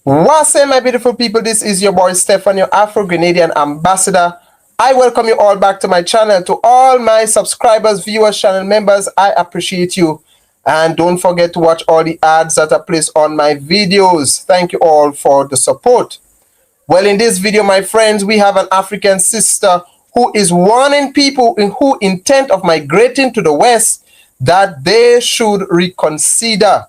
What's up, my beautiful people? This is your boy Stefan, your Afro-Grenadian ambassador. I welcome you all back to my channel. To all my subscribers, viewers, channel members, I appreciate you. And don't forget to watch all the ads that are placed on my videos. Thank you all for the support. Well, in this video, my friends, we have an African sister who is warning people who intend of migrating to the West that they should reconsider,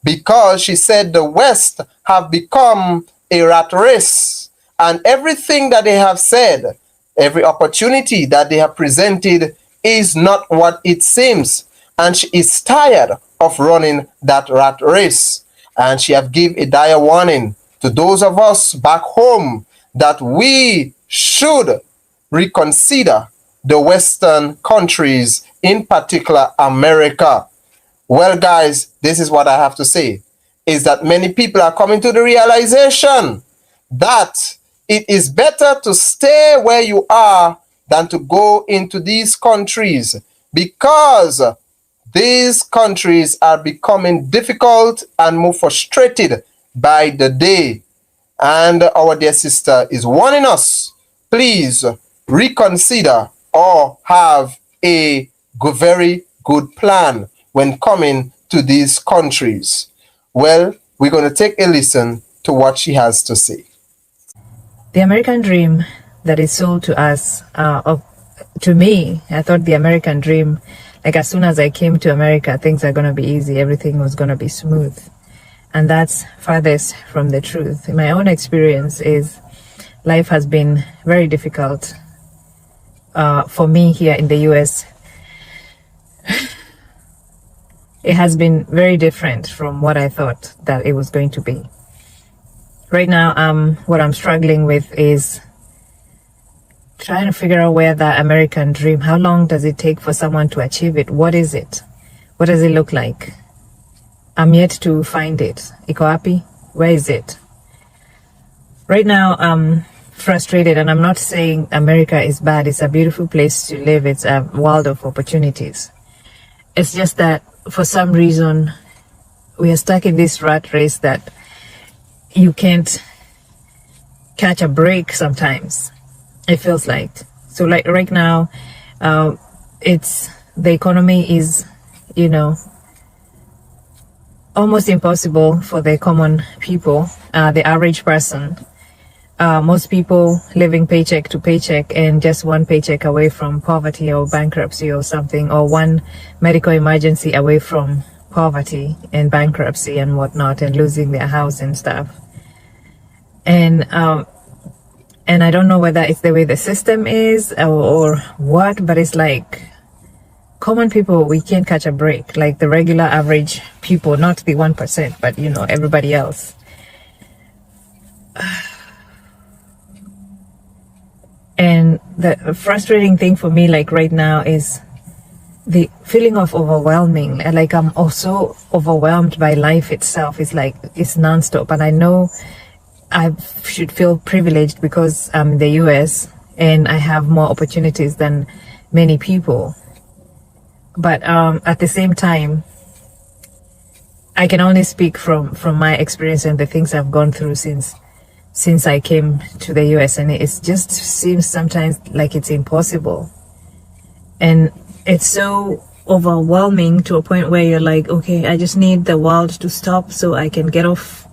because she said the West have become a rat race, and everything that they have said, every opportunity that they have presented is not what it seems, and she is tired of running that rat race. And she have give a dire warning to those of us back home that we should reconsider the Western countries, in particular America. Well, guys, this is what I have to say, is that many people are coming to the realization that it is better to stay where you are than to go into these countries, because these countries are becoming difficult and more frustrated by the day. And our dear sister is warning us, please reconsider or have a very good plan when coming to these countries. Well, we're going to take a listen to what she has to say. The American dream that is sold to us, to me, I thought the American dream, like as soon as I came to America, things are going to be easy, everything was going to be smooth. And that's farthest from the truth. In my own experience is life has been very difficult for me here in the US. It has been very different from what I thought that it was going to be. Right now, what I'm struggling with is trying to figure out where that American dream, how long does it take for someone to achieve it? What is it? What does it look like? I'm yet to find it. Iko wapi? Where is it? Right now, I'm frustrated, and I'm not saying America is bad. It's a beautiful place to live. It's a world of opportunities. It's just that for some reason, we are stuck in this rat race that you can't catch a break sometimes. It feels like. So like right now, the economy is, almost impossible for the common people, the average person. Most people living paycheck to paycheck and just one paycheck away from poverty or bankruptcy or something, or one medical emergency away from poverty and bankruptcy and whatnot, and losing their house and stuff. And I don't know whether it's the way the system is or what, but it's like common people, we can't catch a break, like the regular average people, not the 1%, but everybody else. And the frustrating thing for me, like right now, is the feeling of overwhelming. Like I'm also overwhelmed by life itself. It's like it's nonstop. And I know I should feel privileged because I'm in the US and I have more opportunities than many people. But at the same time, I can only speak from my experience and the things I've gone through since I came to the US, and it just seems sometimes like it's impossible. And it's so overwhelming to a point where you're like, okay, I just need the world to stop so I can get off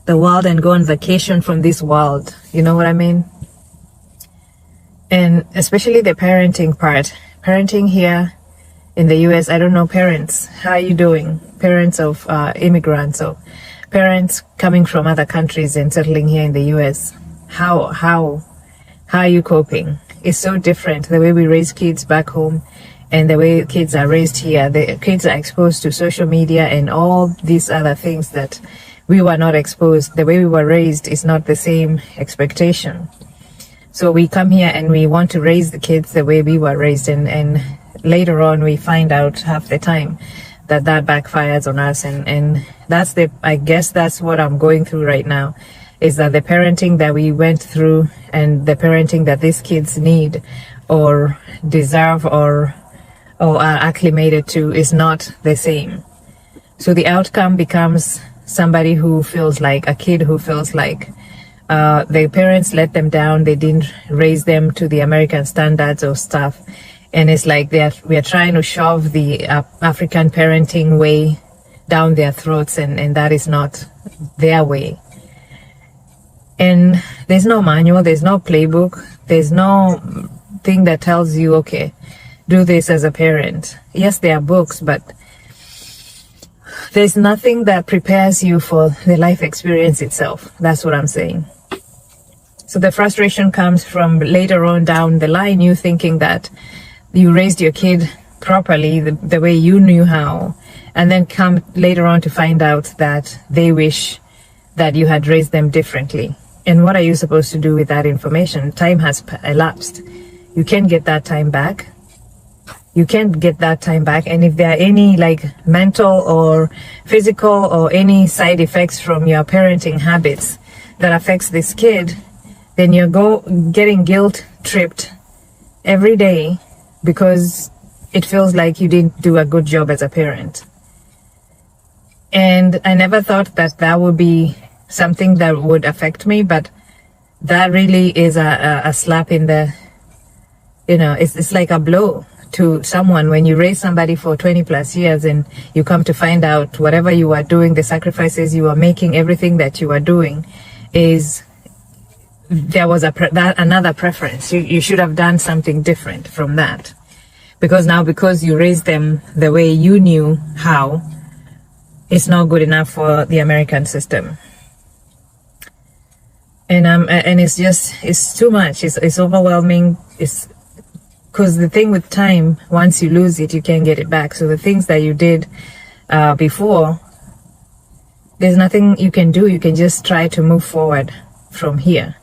the world and go on vacation from this world. You know what I mean? And especially the parenting part. Parenting here in the US, I don't know, parents, how are you doing? Parents of immigrants, or parents coming from other countries and settling here in the US. How are you coping? It's so different, the way we raise kids back home and the way kids are raised here. The kids are exposed to social media and all these other things that we were not exposed. The way we were raised is not the same expectation. So we come here and we want to raise the kids the way we were raised, and later on we find out half the time that backfires on us, and I guess that's what I'm going through right now, is that the parenting that we went through and the parenting that these kids need or deserve or are acclimated to is not the same. So the outcome becomes somebody who feels like a kid who feels like their parents let them down, they didn't raise them to the American standards or stuff, and it's like we are trying to shove the African parenting way down their throats, and that is not their way. And there's no manual, there's no playbook, there's no thing that tells you, okay, do this as a parent. Yes, there are books, but there's nothing that prepares you for the life experience itself. That's what I'm saying. So the frustration comes from later on down the line, you thinking that you raised your kid properly, the way you knew how, and then come later on to find out that they wish that you had raised them differently. And what are you supposed to do with that information? Time has elapsed. You can't get that time back. You can't get that time back. And if there are any like mental or physical or any side effects from your parenting habits that affects this kid, then you're getting guilt tripped every day because it feels like you didn't do a good job as a parent. And I never thought that that would be something that would affect me, but that really is a slap in the, it's like a blow to someone when you raise somebody for 20 plus years and you come to find out whatever you are doing, the sacrifices you are making, everything that you are doing is there was another preference. You should have done something different from that, because you raised them the way you knew how, it's not good enough for the American system. And it's too much. It's overwhelming. It's because the thing with time, once you lose it, you can't get it back. So the things that you did before, there's nothing you can do. You can just try to move forward from here.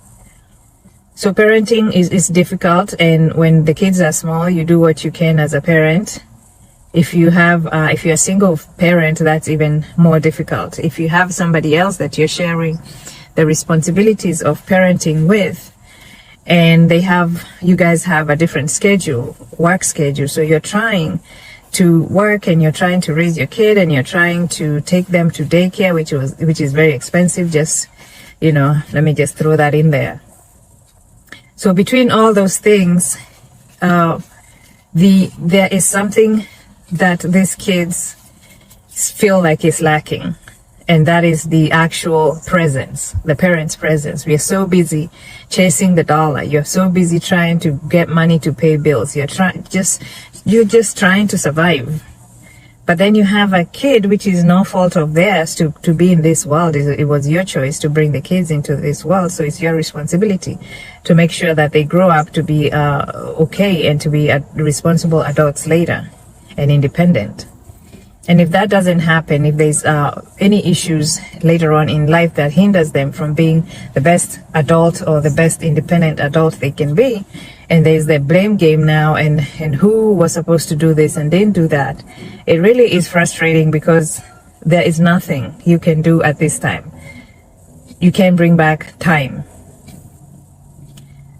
So parenting is difficult, and when the kids are small, you do what you can as a parent. If you're a single parent, that's even more difficult. If you have somebody else that you're sharing the responsibilities of parenting with, and you guys have a different work schedule, so you're trying to work and you're trying to raise your kid and you're trying to take them to daycare, which is very expensive. Just, let me just throw that in there. So between all those things, there is something that these kids feel like is lacking. And that is the actual presence, the parents' presence. We are so busy chasing the dollar. You're so busy trying to get money to pay bills. You're just trying to survive. But then you have a kid, which is no fault of theirs to be in this world. It was your choice to bring the kids into this world. So it's your responsibility to make sure that they grow up to be okay and to be responsible adults later and independent. And if that doesn't happen, if there's any issues later on in life that hinders them from being the best adult or the best independent adult they can be, and there's the blame game now, and who was supposed to do this and didn't do that, it really is frustrating because there is nothing you can do at this time. You can't bring back time.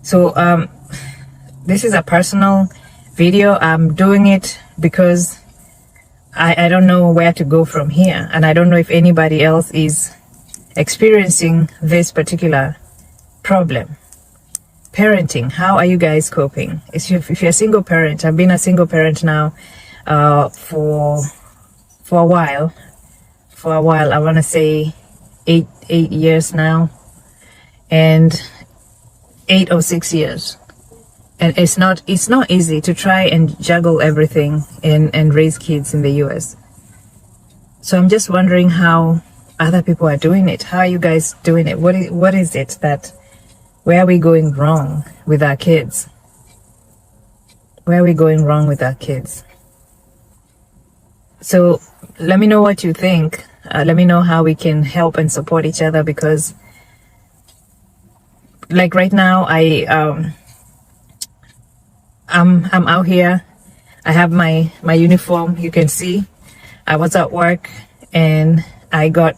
So this is a personal video. I'm doing it because I don't know where to go from here, and I don't know if anybody else is experiencing this particular problem. Parenting, how are you guys coping? If you're a single parent, I've been a single parent now for a while. I want to say eight years now, and 8 or 6 years. And it's not easy to try and juggle everything and raise kids in the US. So I'm just wondering how other people are doing it. How are you guys doing it? What is it where are we going wrong with our kids? Where are we going wrong with our kids? So let me know what you think. Let me know how we can help and support each other, because like right now I'm out here. I have my uniform. You can see I was at work and I got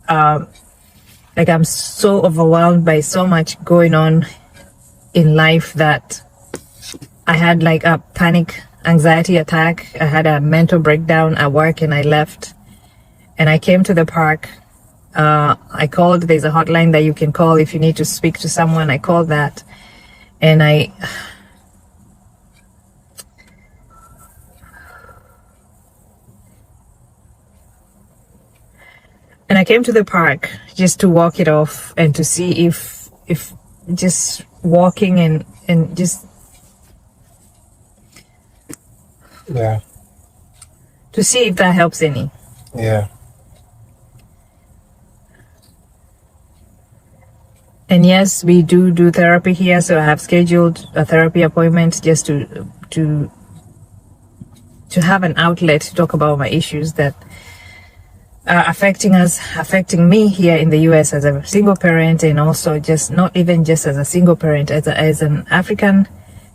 I'm so overwhelmed by so much going on in life that I had like a panic anxiety attack. I had a mental breakdown at work, and I left and I came to the park I called. There's a hotline that you can call if you need to speak to someone. I called that, and I came to the park just to walk it off and to see if just walking and just Yeah. to see if that helps any. Yeah. And yes, we do therapy here, so I have scheduled a therapy appointment just to have an outlet to talk about my issues that are affecting me here in the US as a single parent, and also just not even just as a single parent, as an African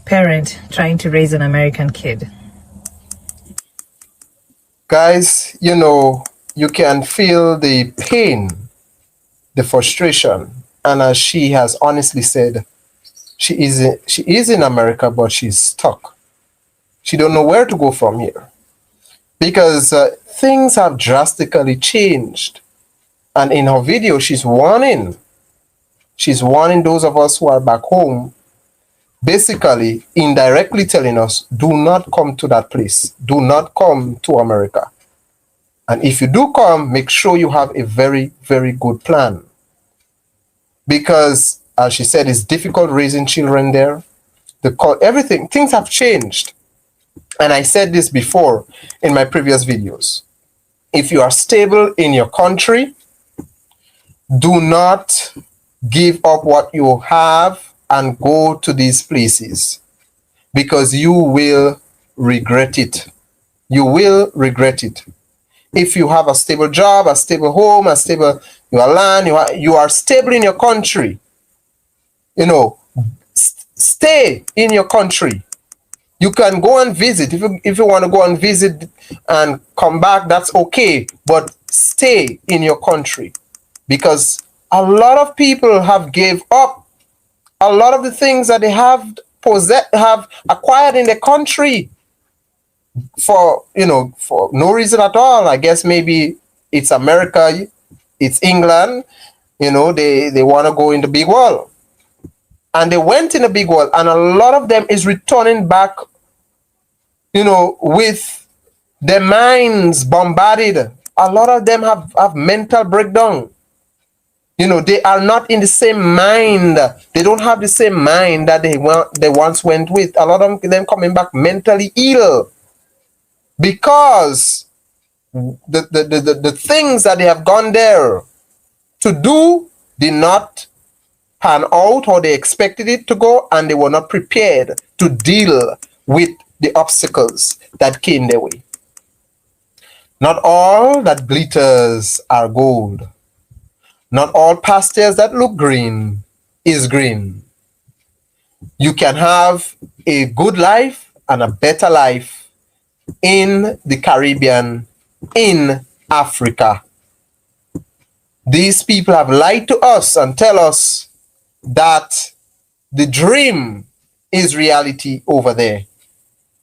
parent trying to raise an American kid. Guys, you can feel the pain, the frustration, and as she has honestly said, she is in America, but she's stuck. She don't know where to go from here because things have drastically changed. And in her video, she's warning those of us who are back home, basically indirectly telling us, do not come to that place. Do not come to America. And if you do come, make sure you have a very, very good plan. Because, as she said, it's difficult raising children there. Things have changed. And I said this before in my previous videos. If you are stable in your country, do not give up what you have and go to these places, because you will regret it. You will regret it. If you have a stable job, a stable home, your land, you are stable in your country, stay in your country. You can go and visit. If you want to go and visit and come back, that's okay. But stay in your country, because a lot of people have gave up a lot of the things that they have acquired in the country for no reason at all. I guess maybe it's America, it's England. They want to go in the big world. And they went in the big world, and a lot of them is returning back, with their minds bombarded. A lot of them have mental breakdown. They are not in the same mind. They don't have the same mind that they once went with. A lot of them coming back mentally ill because the things that they have gone there to do did not pan out how they expected it to go, and they were not prepared to deal with the obstacles that came their way. Not all that glitters are gold. Not all pastures that look green is green. You can have a good life and a better life in the Caribbean, in Africa. These people have lied to us and tell us that the dream is reality over there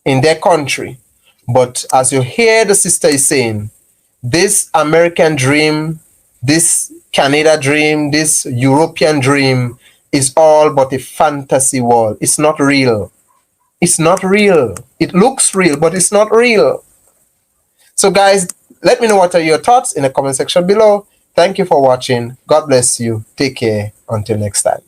in their country. But as you hear the sister is saying, this American dream, this Canada dream, this European dream is all but a fantasy world. It's not real. It's not real. It looks real, but it's not real. So guys, let me know what are your thoughts in the comment section below. Thank you for watching. God bless you. Take care. Until next time.